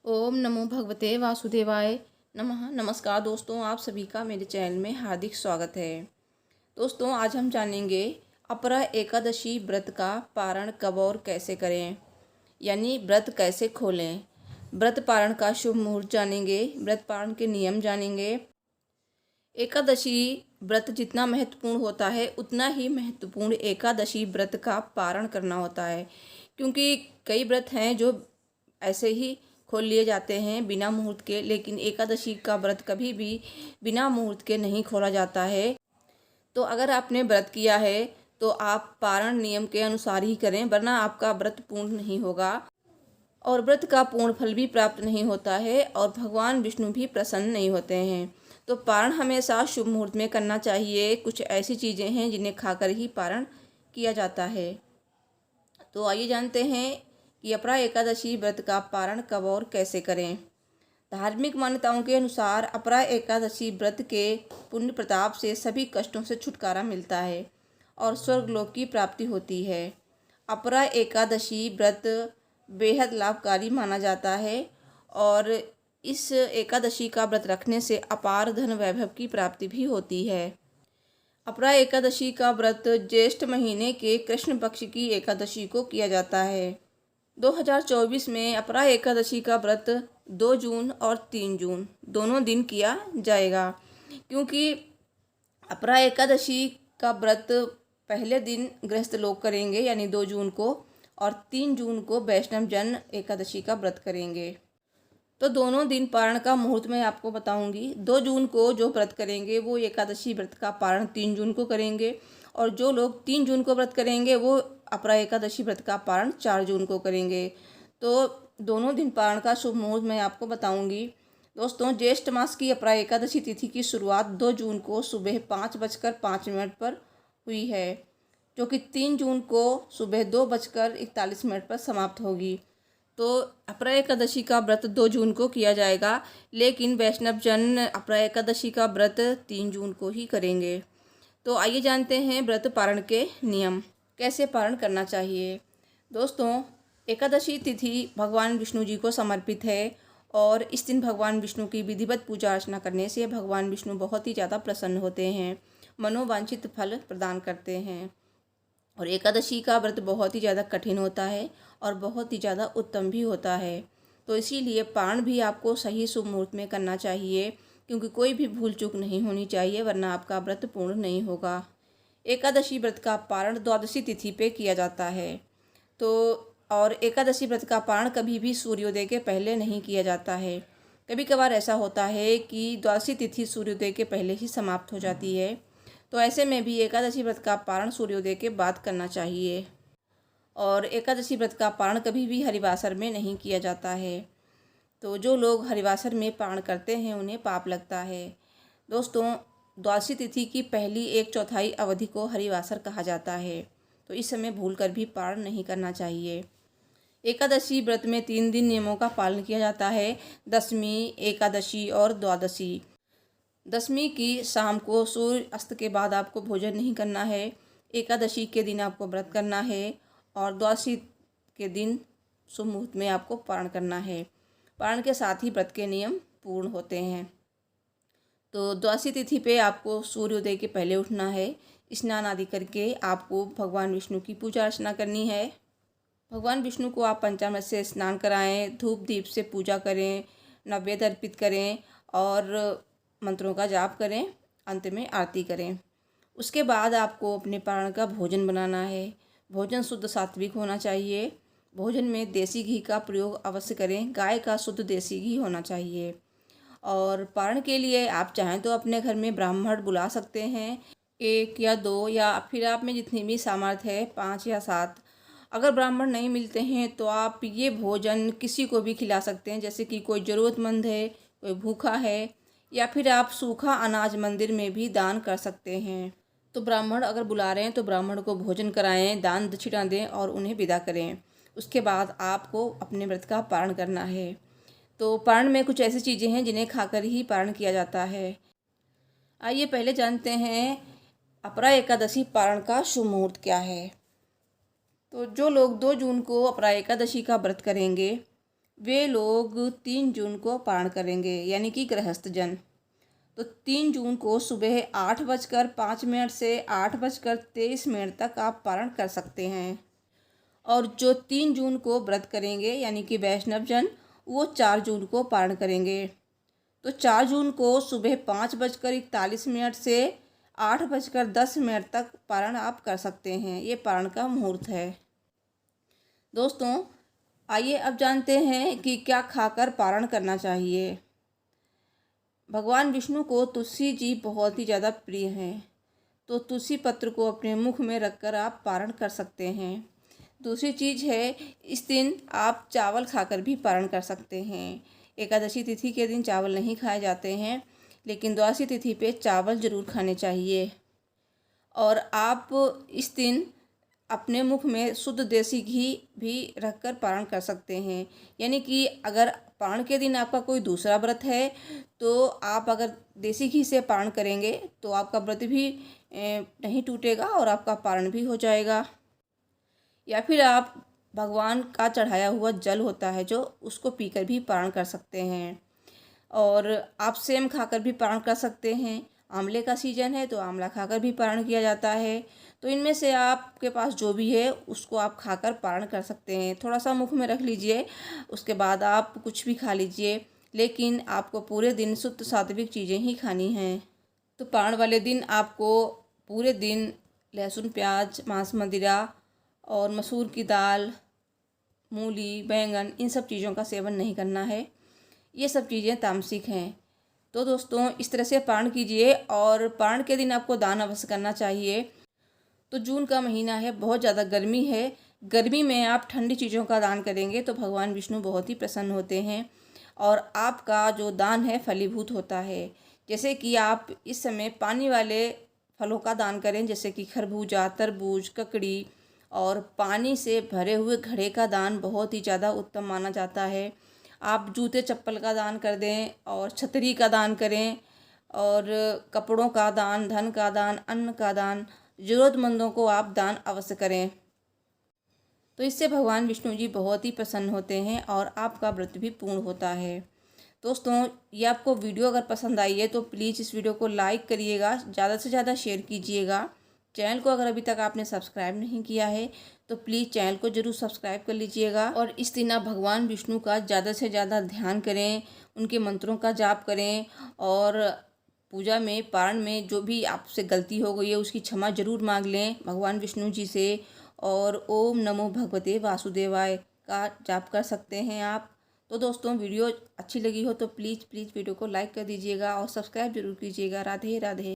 ओम नमो भगवते वासुदेवाय नमः। नमस्कार दोस्तों, आप सभी का मेरे चैनल में हार्दिक स्वागत है। दोस्तों, आज हम जानेंगे अपरा एकादशी व्रत का पारण कब और कैसे करें, यानी व्रत कैसे खोलें। व्रत पारण का शुभ मुहूर्त जानेंगे, व्रत पारण के नियम जानेंगे। एकादशी व्रत जितना महत्वपूर्ण होता है उतना ही महत्वपूर्ण एकादशी व्रत का पारण करना होता है, क्योंकि कई व्रत हैं जो ऐसे ही खोल लिए जाते हैं बिना मुहूर्त के, लेकिन एकादशी का व्रत कभी भी बिना मुहूर्त के नहीं खोला जाता है। तो अगर आपने व्रत किया है तो आप पारण नियम के अनुसार ही करें, वरना आपका व्रत पूर्ण नहीं होगा और व्रत का पूर्ण फल भी प्राप्त नहीं होता है और भगवान विष्णु भी प्रसन्न नहीं होते हैं। तो पारण हमेशा शुभ मुहूर्त में करना चाहिए। कुछ ऐसी चीज़ें हैं जिन्हें खाकर ही पारण किया जाता है। तो आइए जानते हैं कि अपरा एकादशी व्रत का पारण कब और कैसे करें। धार्मिक मान्यताओं के अनुसार अपरा एकादशी व्रत के पुण्य प्रताप से सभी कष्टों से छुटकारा मिलता है और स्वर्गलोक की प्राप्ति होती है। अपरा एकादशी व्रत बेहद लाभकारी माना जाता है और इस एकादशी का व्रत रखने से अपार धन वैभव की प्राप्ति भी होती है। अपरा एकादशी का व्रत ज्येष्ठ महीने के कृष्ण पक्ष की एकादशी को किया जाता है। 2024 में अपरा एकादशी का व्रत 2 जून और 3 जून दोनों दिन किया जाएगा, क्योंकि अपरा एकादशी का व्रत पहले दिन गृहस्थ लोग करेंगे यानी 2 जून को, और 3 जून को वैष्णव जन एकादशी का व्रत करेंगे। तो दोनों दिन पारण का मुहूर्त मैं आपको बताऊंगी। 2 जून को जो व्रत करेंगे वो एकादशी व्रत का पारण 3 जून को करेंगे, और जो लोग 3 जून को व्रत करेंगे वो अपरा एकादशी व्रत का पारण 4 जून को करेंगे। तो दोनों दिन पारण का शुभ मुहूर्त मैं आपको बताऊंगी। दोस्तों, ज्येष्ठ मास की अपरा एकादशी तिथि की शुरुआत 2 जून को सुबह 5:05 पर हुई है, जो कि 3 जून को सुबह 2:41 पर समाप्त होगी। तो अपरा एकादशी का व्रत 2 जून को किया जाएगा, लेकिन वैष्णव जन अपरा एकादशी का व्रत 3 जून को ही करेंगे। तो आइए जानते हैं व्रत पारण के नियम, कैसे पारण करना चाहिए। दोस्तों, एकादशी तिथि भगवान विष्णु जी को समर्पित है और इस दिन भगवान विष्णु की विधिवत पूजा अर्चना करने से भगवान विष्णु बहुत ही ज़्यादा प्रसन्न होते हैं, मनोवांछित फल प्रदान करते हैं। और एकादशी का व्रत बहुत ही ज़्यादा कठिन होता है और बहुत ही ज़्यादा उत्तम भी होता है। तो इसीलिए पारण भी आपको सही शुभ मुहूर्त में करना चाहिए, क्योंकि कोई भी भूल चूक नहीं होनी चाहिए, वरना आपका व्रत पूर्ण नहीं होगा। एकादशी व्रत का पारण द्वादशी तिथि पे किया जाता है। तो और एकादशी व्रत का पारण कभी भी सूर्योदय के पहले नहीं किया जाता है। कभी कभार ऐसा होता है कि द्वादशी तिथि सूर्योदय के पहले ही समाप्त हो जाती है, तो ऐसे में भी एकादशी व्रत का पारण सूर्योदय के बाद करना चाहिए। और एकादशी व्रत का पारण कभी भी हरिवासर में नहीं किया जाता है। तो जो लोग हरिवासर में पारण करते हैं उन्हें पाप लगता है। दोस्तों, द्वादशी तिथि की पहली 1/4 अवधि को हरिवासर कहा जाता है, तो इस समय भूलकर भी पारण नहीं करना चाहिए। एकादशी व्रत में 3 दिन नियमों का पालन किया जाता है: दशमी, एकादशी और द्वादशी। दशमी की शाम को सूर्य अस्त के बाद आपको भोजन नहीं करना है। एकादशी के दिन आपको व्रत करना है और द्वादशी के दिन शुभ मुहूर्त में आपको पारण करना है। पारण के साथ ही व्रत के नियम पूर्ण होते हैं। तो द्वादशी तिथि पे आपको सूर्योदय के पहले उठना है। स्नान आदि करके आपको भगवान विष्णु की पूजा अर्चना करनी है। भगवान विष्णु को आप पंचामृत से स्नान कराएं, धूप दीप से पूजा करें, नैवेद्य अर्पित करें और मंत्रों का जाप करें, अंत में आरती करें। उसके बाद आपको अपने पारण का भोजन बनाना है। भोजन शुद्ध सात्विक होना चाहिए। भोजन में देसी घी का प्रयोग अवश्य करें। गाय का शुद्ध देसी घी होना चाहिए। और पारण के लिए आप चाहें तो अपने घर में ब्राह्मण बुला सकते हैं, 1 या 2, या फिर आप में जितनी भी सामर्थ्य है 5 या 7। अगर ब्राह्मण नहीं मिलते हैं तो आप ये भोजन किसी को भी खिला सकते हैं, जैसे कि कोई ज़रूरतमंद है, कोई भूखा है, या फिर आप सूखा अनाज मंदिर में भी दान कर सकते हैं। तो ब्राह्मण अगर बुला रहे हैं तो ब्राह्मण को भोजन कराएं, दान दक्षिणा दें और उन्हें विदा करें। उसके बाद आपको अपने व्रत का पारण करना है। तो पारण में कुछ ऐसी चीज़ें हैं जिन्हें खाकर ही पारण किया जाता है। आइए पहले जानते हैं अपरा एकादशी पारण का शुभ मुहूर्त क्या है। तो जो लोग 2 जून को अपरा एकादशी का व्रत करेंगे वे लोग 3 जून को पारण करेंगे, यानी कि गृहस्थ जन। तो 3 जून को सुबह 8:05 से 8:23 तक आप पारण कर सकते हैं। और जो 3 जून को व्रत करेंगे यानी कि वैष्णव जन, वो 4 जून को पारण करेंगे। तो 4 जून को सुबह 5:41 से 8:10 तक पारण आप कर सकते हैं। ये पारण का मुहूर्त है। दोस्तों, आइए अब जानते हैं कि क्या खाकर पारण करना चाहिए। भगवान विष्णु को तुलसी जी बहुत ही ज़्यादा प्रिय हैं, तो तुलसी पत्र को अपने मुख में रखकर आप पारण कर सकते हैं। दूसरी चीज़ है, इस दिन आप चावल खाकर भी पारण कर सकते हैं। एकादशी तिथि के दिन चावल नहीं खाए जाते हैं, लेकिन द्वादशी तिथि पे चावल ज़रूर खाने चाहिए। और आप इस दिन अपने मुख में शुद्ध देसी घी भी रखकर पारण कर सकते हैं। यानी कि अगर पारण के दिन आपका कोई दूसरा व्रत है, तो आप अगर देसी घी से पारण करेंगे तो आपका व्रत भी नहीं टूटेगा और आपका पारण भी हो जाएगा। या फिर आप भगवान का चढ़ाया हुआ जल होता है जो, उसको पीकर भी पारण कर सकते हैं। और आप सेम खाकर भी पारण कर सकते हैं। आंवले का सीजन है तो आंवला खाकर भी पारण किया जाता है। तो इनमें से आपके पास जो भी है उसको आप खाकर पारण कर सकते हैं। थोड़ा सा मुख में रख लीजिए, उसके बाद आप कुछ भी खा लीजिए, लेकिन आपको पूरे दिन शुद्ध सात्विक चीज़ें ही खानी हैं। तो पारण वाले दिन आपको पूरे दिन लहसुन, प्याज, मांस, मदिरा और मसूर की दाल, मूली, बैंगन, इन सब चीज़ों का सेवन नहीं करना है। ये सब चीज़ें तामसिक हैं। तो दोस्तों, इस तरह से पारण कीजिए। और पारण के दिन आपको दान अवश्य करना चाहिए। तो जून का महीना है, बहुत ज़्यादा गर्मी है। गर्मी में आप ठंडी चीज़ों का दान करेंगे तो भगवान विष्णु बहुत ही प्रसन्न होते हैं और आपका जो दान है फलीभूत होता है। जैसे कि आप इस समय पानी वाले फलों का दान करें, जैसे कि खरबूजा, तरबूज, ककड़ी, और पानी से भरे हुए घड़े का दान बहुत ही ज़्यादा उत्तम माना जाता है। आप जूते चप्पल का दान कर दें और छतरी का दान करें, और कपड़ों का दान, धन का दान, अन्न का दान, ज़रूरतमंदों को आप दान अवश्य करें। तो इससे भगवान विष्णु जी बहुत ही प्रसन्न होते हैं और आपका व्रत भी पूर्ण होता है। दोस्तों, ये आपको वीडियो अगर पसंद आई है तो प्लीज़ इस वीडियो को लाइक करिएगा, ज़्यादा से ज़्यादा शेयर कीजिएगा। चैनल को अगर अभी तक आपने सब्सक्राइब नहीं किया है तो प्लीज़ चैनल को ज़रूर सब्सक्राइब कर लीजिएगा। और इस दिन आप भगवान विष्णु का ज़्यादा से ज़्यादा ध्यान करें, उनके मंत्रों का जाप करें, और पूजा में, पारण में जो भी आपसे गलती हो गई है उसकी क्षमा जरूर मांग लें भगवान विष्णु जी से। और ओम नमो भगवते वासुदेवाय का जाप कर सकते हैं आप। तो दोस्तों, वीडियो अच्छी लगी हो तो प्लीज़ वीडियो को लाइक कर दीजिएगा और सब्सक्राइब जरूर कीजिएगा। राधे राधे।